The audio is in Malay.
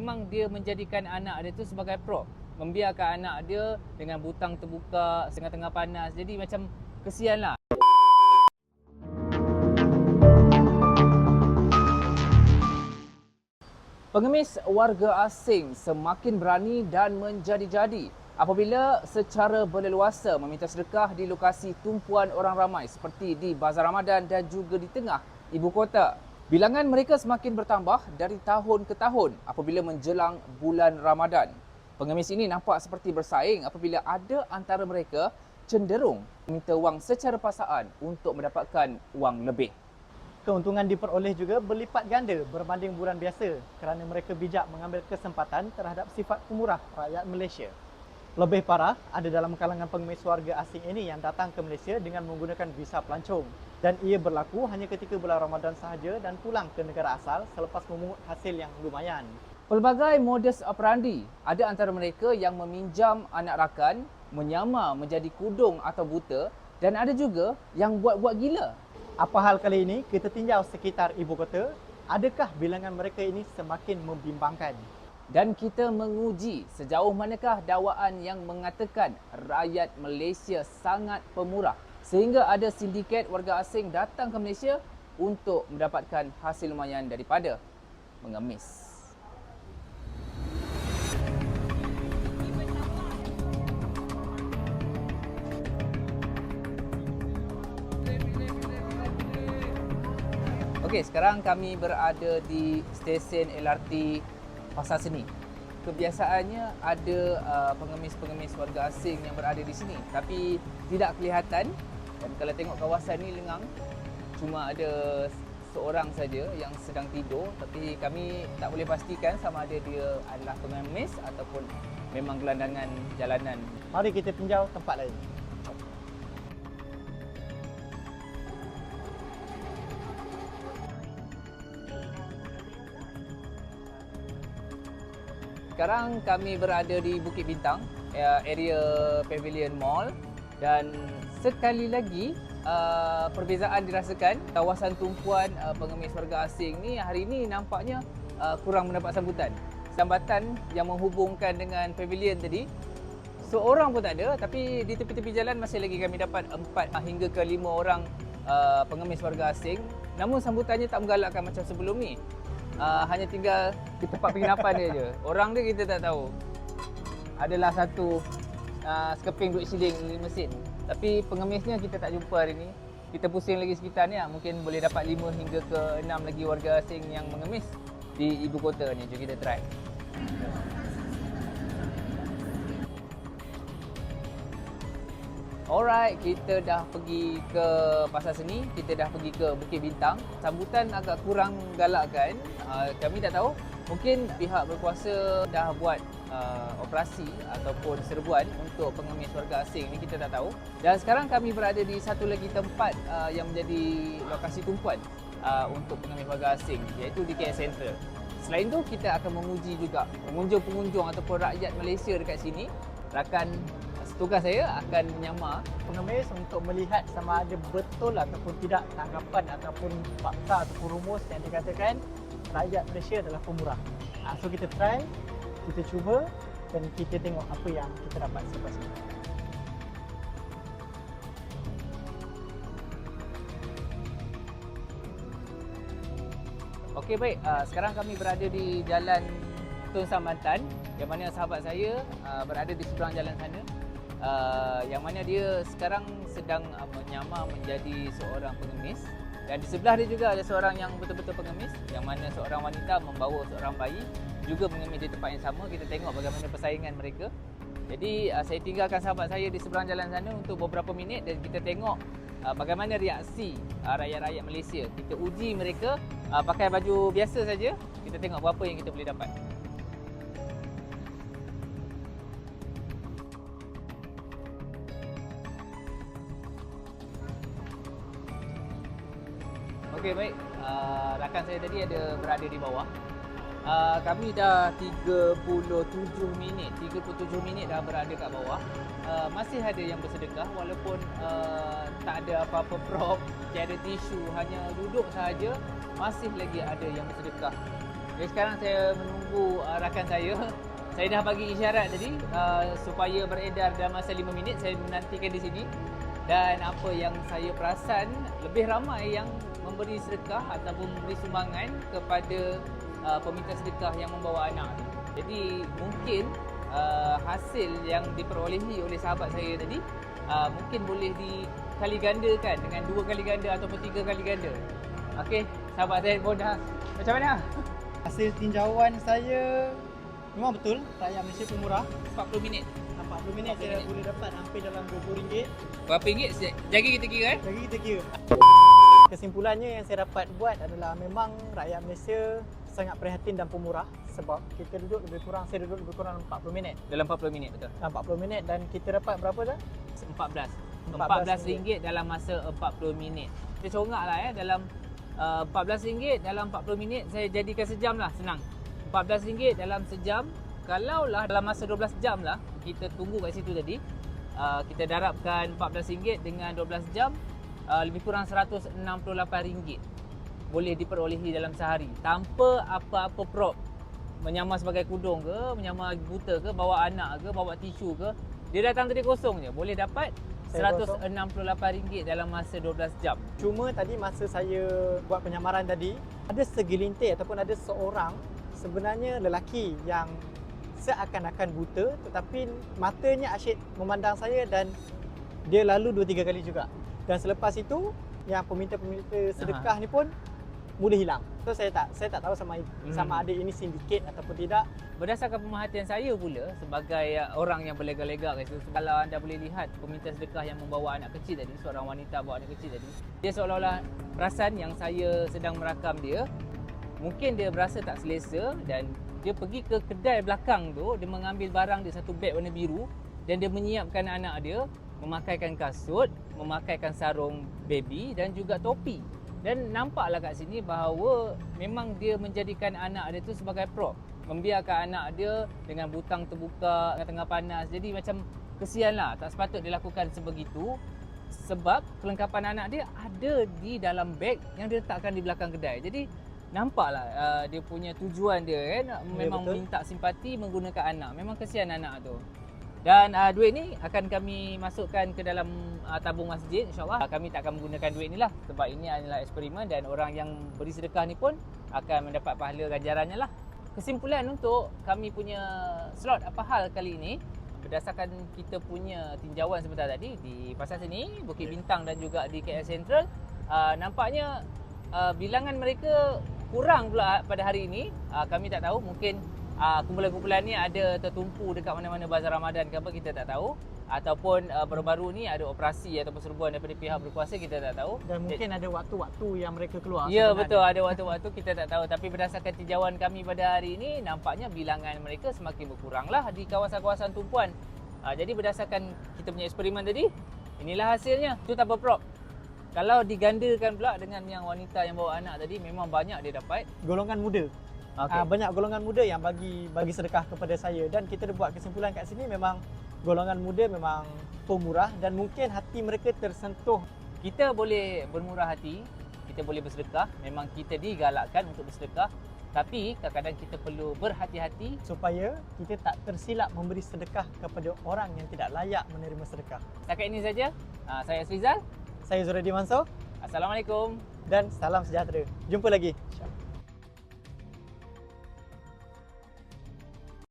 memang dia menjadikan anak dia tu sebagai prop. Membiarkan anak dia dengan butang terbuka tengah-tengah panas. Jadi macam kesian lah. Pengemis warga asing semakin berani dan menjadi-jadi apabila secara berleluasa meminta sedekah di lokasi tumpuan orang ramai seperti di Bazar Ramadan dan juga di tengah ibu kota. Bilangan mereka semakin bertambah dari tahun ke tahun apabila menjelang bulan Ramadan. Pengemis ini nampak seperti bersaing apabila ada antara mereka cenderung meminta wang secara paksaan untuk mendapatkan wang lebih. Keuntungan diperoleh juga berlipat ganda berbanding bulan biasa kerana mereka bijak mengambil kesempatan terhadap sifat pemurah rakyat Malaysia. Lebih parah, ada dalam kalangan pengemis warga asing ini yang datang ke Malaysia dengan menggunakan visa pelancong dan ia berlaku hanya ketika bulan Ramadan sahaja dan pulang ke negara asal selepas memungut hasil yang lumayan. Pelbagai modus operandi, ada antara mereka yang meminjam anak rakan, menyamar menjadi kudung atau buta dan ada juga yang buat-buat gila. Apa hal kali ini kita tinjau sekitar ibu kota, adakah bilangan mereka ini semakin membimbangkan? Dan kita menguji sejauh manakah dakwaan yang mengatakan rakyat Malaysia sangat pemurah sehingga ada sindiket warga asing datang ke Malaysia untuk mendapatkan hasil lumayan daripada mengemis. Okey, sekarang kami berada di stesen LRT Pasar Seni. Kebiasaannya ada pengemis-pengemis warga asing yang berada di sini, tapi tidak kelihatan. Dan kalau tengok kawasan ni lengang, cuma ada seorang saja yang sedang tidur, tapi kami tak boleh pastikan sama ada dia adalah pengemis ataupun memang gelandangan jalanan. Mari kita tinjau tempat lain. Sekarang kami berada di Bukit Bintang, area Pavilion Mall dan sekali lagi perbezaan dirasakan. Kawasan tumpuan pengemis warga asing ni hari ini nampaknya kurang mendapat sambutan. Sambatan yang menghubungkan dengan pavilion tadi, seorang pun tak ada, tapi di tepi-tepi jalan masih lagi kami dapat 4 hingga ke 5 orang pengemis warga asing. Namun sambutannya tak menggalakkan macam sebelum ni. Hanya tinggal di tempat penginapan dia je. Orang dia kita tak tahu. Adalah satu sekeping duit siling 5 sen. Tapi pengemisnya kita tak jumpa hari ni. Kita pusing lagi sekitar ni, mungkin boleh dapat 5 hingga ke 6 lagi warga asing yang mengemis di ibu kota ni. Jom kita try. Alright, kita dah pergi ke Pasar Seni, kita dah pergi ke Bukit Bintang. Sambutan agak kurang galakkan. Kami tak tahu, mungkin pihak berkuasa dah buat operasi ataupun serbuan untuk pengemis warga asing ni, kita tak tahu. Dan sekarang kami berada di satu lagi tempat yang menjadi lokasi tumpuan untuk pengemis warga asing, iaitu di KL Sentral. Selain tu, kita akan menguji juga pengunjung-pengunjung ataupun rakyat Malaysia dekat sini. Rakan tugas saya akan menyamar Pengemis untuk melihat sama ada betul ataupun tidak tanggapan ataupun fakta ataupun rumus yang dikatakan rakyat Malaysia adalah pemurah. So kita try, kita cuba dan kita tengok apa yang kita dapat selepas ini. Okey, baik. Sekarang kami berada di Jalan Tun Sambatan, yang mana sahabat saya berada di seberang jalan sana. Yang mana dia sekarang sedang menyamar menjadi seorang pengemis. Dan di sebelah dia juga ada seorang yang betul-betul pengemis, yang mana seorang wanita membawa seorang bayi juga mengemis di tempat yang sama. Kita tengok bagaimana persaingan mereka. Jadi saya tinggalkan sahabat saya di seberang jalan sana untuk beberapa minit dan kita tengok bagaimana reaksi rakyat-rakyat Malaysia. Kita uji mereka pakai baju biasa saja. Kita tengok berapa yang kita boleh dapat. Okey, baik. Rakan saya tadi ada berada di bawah. Kami dah 37 minit dah berada kat bawah. Masih ada yang bersedekah walaupun tak ada apa-apa prop, tiada tisu, hanya duduk sahaja. Masih lagi ada yang bersedekah. Jadi sekarang saya menunggu rakan saya. Saya dah bagi isyarat tadi supaya beredar dalam masa 5 minit. Saya menantikan di sini. Dan apa yang saya perasan, lebih ramai yang memberi sedekah ataupun memberi sumbangan kepada peminta sedekah yang membawa anak. Jadi mungkin hasil yang diperolehi oleh sahabat saya tadi mungkin boleh dikali gandakan dengan 2 kali ganda ataupun 3 kali ganda. Okey, sahabat saya pun dah. Macam mana? Hasil tinjauan saya memang betul, rakyat Malaysia pemurah. 40 minit. 40 minit saya boleh dapat hampir dalam RM20. Berapa ringgit? Jagi kita kira Lagi kita kira. Kesimpulannya yang saya dapat buat adalah memang rakyat Malaysia sangat prihatin dan pemurah sebab kita duduk lebih kurang, saya duduk lebih kurang 40 minit. dalam 40 minit, betul. Dalam 40 minit dan kita dapat berapa dah? 14. 14 RM14 dalam masa 40 minit. Saya congaklah dalam RM14 dalam 40 minit saya jadikan sejam lah, senang. RM14 dalam sejam. Kalaulah dalam masa 12 jam lah kita tunggu kat situ tadi, kita darabkan RM14 dengan 12 jam, lebih kurang RM168 boleh diperolehi dalam sehari tanpa apa-apa prop. Menyamar sebagai kudung ke, menyamar buta ke, bawa anak ke, bawa tisu ke, dia datang tadi kosong je, boleh dapat RM168 dalam masa 12 jam. Cuma tadi masa saya buat penyamaran tadi, ada segelintir ataupun ada seorang sebenarnya lelaki yang seakan-akan buta tetapi matanya asyik memandang saya dan dia lalu 2-3 kali juga. Dan selepas itu yang peminta-peminta sedekah ni pun mula hilang. So saya tak tahu sama ada ini sindiket ataupun tidak. Berdasarkan pemerhatian saya pula sebagai orang yang berlega-lega kat situ, kalau anda boleh lihat peminta sedekah yang membawa anak kecil tadi, seorang wanita bawa anak kecil tadi, dia seolah-olah perasan yang saya sedang merakam dia. Mungkin dia berasa tak selesa dan dia pergi ke kedai belakang tu, dia mengambil barang dia, satu beg warna biru, dan dia menyiapkan anak dia, memakaikan kasut, memakaikan sarung baby dan juga topi. Dan nampaklah kat sini bahawa memang dia menjadikan anak dia tu sebagai prop. Membiarkan anak dia dengan butang terbuka tengah panas. Jadi macam kesianlah, tak sepatut dilakukan sebegitu. Sebab kelengkapan anak dia ada di dalam beg yang dia letakkan di belakang kedai. Jadi nampaklah dia punya tujuan dia kan, memang betul. minta simpati menggunakan anak. Memang kesian anak tu. Dan duit ni akan kami masukkan ke dalam tabung masjid, insyaAllah. Kami tak akan menggunakan duit ni lah sebab ini adalah eksperimen dan orang yang beri sedekah ni pun akan mendapat pahala ganjarannya lah. Kesimpulan untuk kami punya slot apa hal kali ini, berdasarkan kita punya tinjauan sebentar tadi di pasar seni, Bukit Bintang dan juga di KL Sentral, nampaknya bilangan mereka kurang pula pada hari ini. Kami tak tahu, mungkin kumpulan-kumpulan ni ada tertumpu dekat mana-mana bazar Ramadan ke apa, kita tak tahu. Ataupun baru-baru ni ada operasi ataupun serbuan daripada pihak berkuasa, kita tak tahu. Dan mungkin ada waktu-waktu yang mereka keluar. Ya betul, ada waktu-waktu kita tak tahu. Tapi berdasarkan tinjauan kami pada hari ini, nampaknya bilangan mereka semakin berkurang lah di kawasan-kawasan tumpuan. Jadi berdasarkan kita punya eksperimen tadi, inilah hasilnya. Itu tanpa prop. Kalau digandakan pula dengan yang wanita yang bawa anak tadi, memang banyak dia dapat. Golongan muda. Okay. Banyak golongan muda yang bagi sedekah kepada saya dan kita dah buat kesimpulan kat sini memang golongan muda memang pemurah dan mungkin hati mereka tersentuh. Kita boleh bermurah hati, kita boleh bersedekah, memang kita digalakkan untuk bersedekah, tapi kadang-kadang kita perlu berhati-hati supaya kita tak tersilap memberi sedekah kepada orang yang tidak layak menerima sedekah. Setakat ini saja. Saya Srizal. Saya Zuraidi Mansor. Assalamualaikum. Dan salam sejahtera. Jumpa lagi.